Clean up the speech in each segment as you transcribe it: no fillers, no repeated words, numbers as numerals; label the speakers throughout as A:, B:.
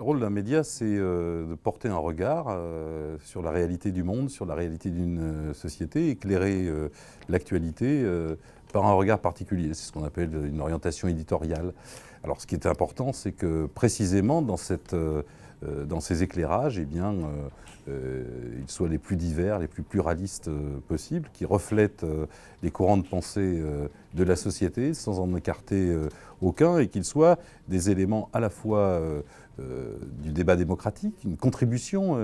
A: Le rôle d'un média, c'est de porter un regard sur la réalité du monde, sur la réalité d'une société, éclairer l'actualité par un regard particulier. C'est ce qu'on appelle une orientation éditoriale. Alors ce qui est important, c'est que précisément dans ces éclairages, eh bien, ils soient les plus divers, les plus pluralistes possibles, qui reflètent les courants de pensée de la société sans en écarter aucun, et qu'ils soient des éléments à la fois du débat démocratique, une contribution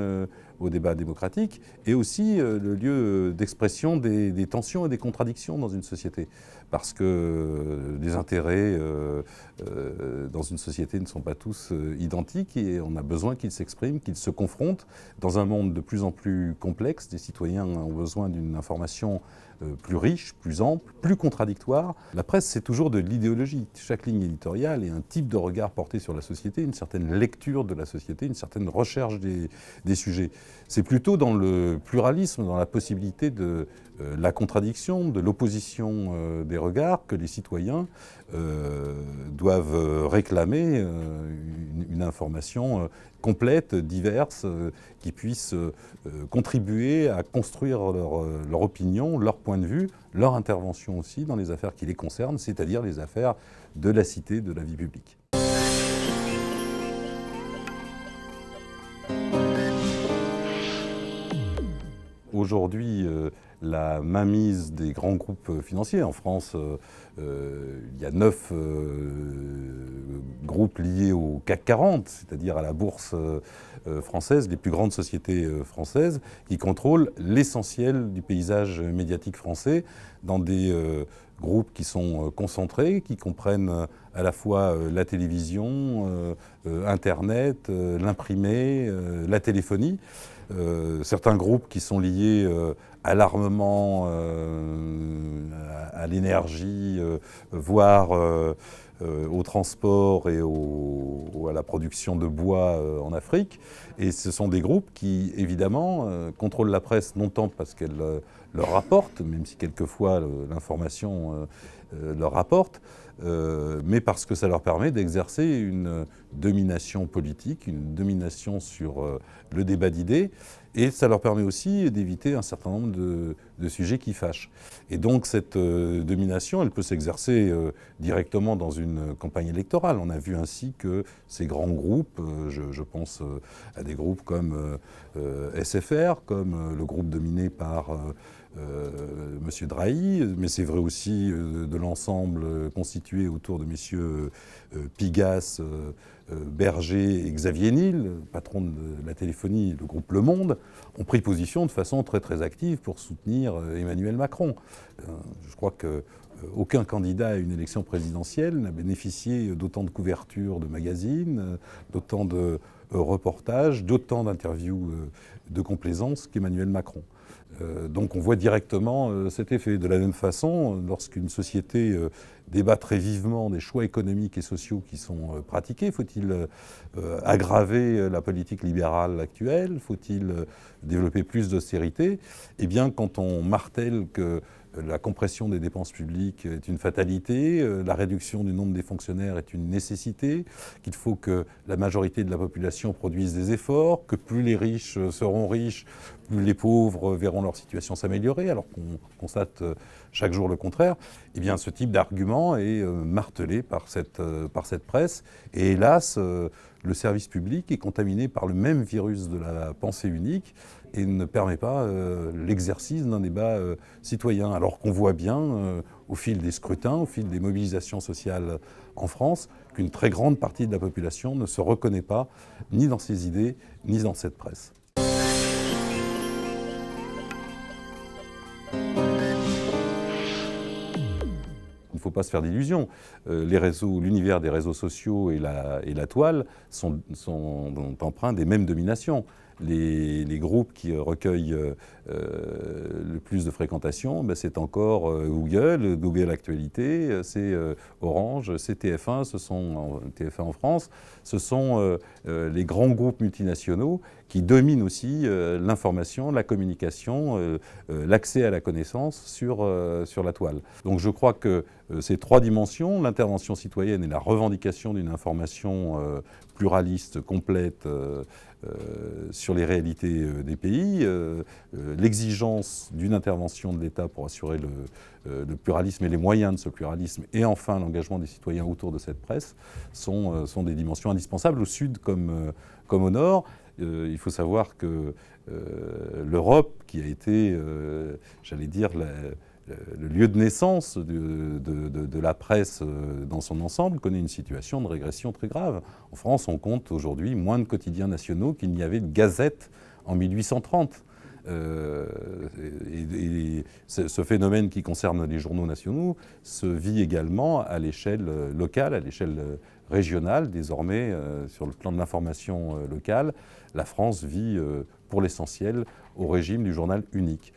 A: au débat démocratique, et aussi le lieu d'expression des tensions et des contradictions dans une société. Parce que les intérêts dans une société ne sont pas tous identiques, et on a besoin qu'ils s'expriment, qu'ils se confrontent. Dans un monde de plus en plus complexe, les citoyens ont besoin d'une information plus riche, plus ample, plus contradictoire. La presse, c'est toujours de l'idéologie. Chaque ligne éditoriale est un type de regard porté sur la société, une certaine lecture de la société, une certaine recherche des sujets. C'est plutôt dans le pluralisme, dans la possibilité de la contradiction, de l'opposition des regards que les citoyens doivent réclamer une information complète, diverse, qui puisse contribuer à construire leur opinion, leur point de vue, leur intervention aussi dans les affaires qui les concernent, c'est-à-dire les affaires de la cité, de la vie publique. Aujourd'hui, la mainmise des grands groupes financiers. En France, il y a 9 groupes liés au CAC 40, c'est-à-dire à la bourse française, les plus grandes sociétés françaises, qui contrôlent l'essentiel du paysage médiatique français dans des groupes qui sont concentrés, qui comprennent à la fois la télévision, Internet, l'imprimé, la téléphonie. Certains groupes qui sont liés à l'armement, à l'énergie, voire au transport et à la production de bois en Afrique. Et ce sont des groupes qui, évidemment, contrôlent la presse, non tant parce qu'elle leur rapporte, même si quelquefois l'information leur rapporte, mais parce que ça leur permet d'exercer une domination politique, une domination sur le débat d'idées, et ça leur permet aussi d'éviter un certain nombre de sujets qui fâchent. Et donc cette domination, elle peut s'exercer directement dans une campagne électorale. On a vu ainsi que ces grands groupes, je pense à des groupes comme SFR, comme le groupe dominé par M. Drahi, mais c'est vrai aussi de l'ensemble constitué autour de messieurs Pigasse, Berger et Xavier Niel, patron de la téléphonie, le groupe Le Monde, ont pris position de façon très très active pour soutenir Emmanuel Macron. Je crois qu'aucun candidat à une élection présidentielle n'a bénéficié d'autant de couvertures de magazines, d'autant de reportages, d'autant d'interviews de complaisance qu'Emmanuel Macron. Donc on voit directement cet effet. De la même façon, lorsqu'une société débat très vivement des choix économiques et sociaux qui sont pratiqués, faut-il aggraver la politique libérale actuelle? Faut-il développer plus d'austérité? Eh bien, quand on martèle que la compression des dépenses publiques est une fatalité, la réduction du nombre des fonctionnaires est une nécessité, qu'il faut que la majorité de la population produise des efforts, que plus les riches seront riches, plus les pauvres verront leur situation s'améliorer, alors qu'on constate chaque jour le contraire, eh bien ce type d'argument est martelé par cette presse. Et hélas, le service public est contaminé par le même virus de la pensée unique et ne permet pas l'exercice d'un débat citoyen. Alors qu'on voit bien, au fil des scrutins, au fil des mobilisations sociales en France, qu'une très grande partie de la population ne se reconnaît pas ni dans ces idées, ni dans cette presse. Il ne faut pas se faire d'illusions. L'univers des réseaux sociaux et la toile sont empreints des mêmes dominations. Les groupes qui recueillent le plus de fréquentation, c'est encore Google Actualité, c'est Orange, c'est TF1, TF1 en France. Ce sont les grands groupes multinationaux qui dominent aussi l'information, la communication, l'accès à la connaissance sur la toile. Donc je crois que ces trois dimensions, l'intervention citoyenne et la revendication d'une information pluraliste, complète sur les réalités des pays, l'exigence d'une intervention de l'État pour assurer le pluralisme et les moyens de ce pluralisme, et enfin l'engagement des citoyens autour de cette presse sont des dimensions indispensables au Sud comme au Nord. Il faut savoir que l'Europe, qui a été, j'allais dire, le lieu de naissance de la presse dans son ensemble, connaît une situation de régression très grave. En France, on compte aujourd'hui moins de quotidiens nationaux qu'il n'y avait de gazettes en 1830. Et ce phénomène qui concerne les journaux nationaux se vit également à l'échelle locale, à l'échelle régionale. Désormais, sur le plan de l'information locale, la France vit pour l'essentiel au régime du journal unique.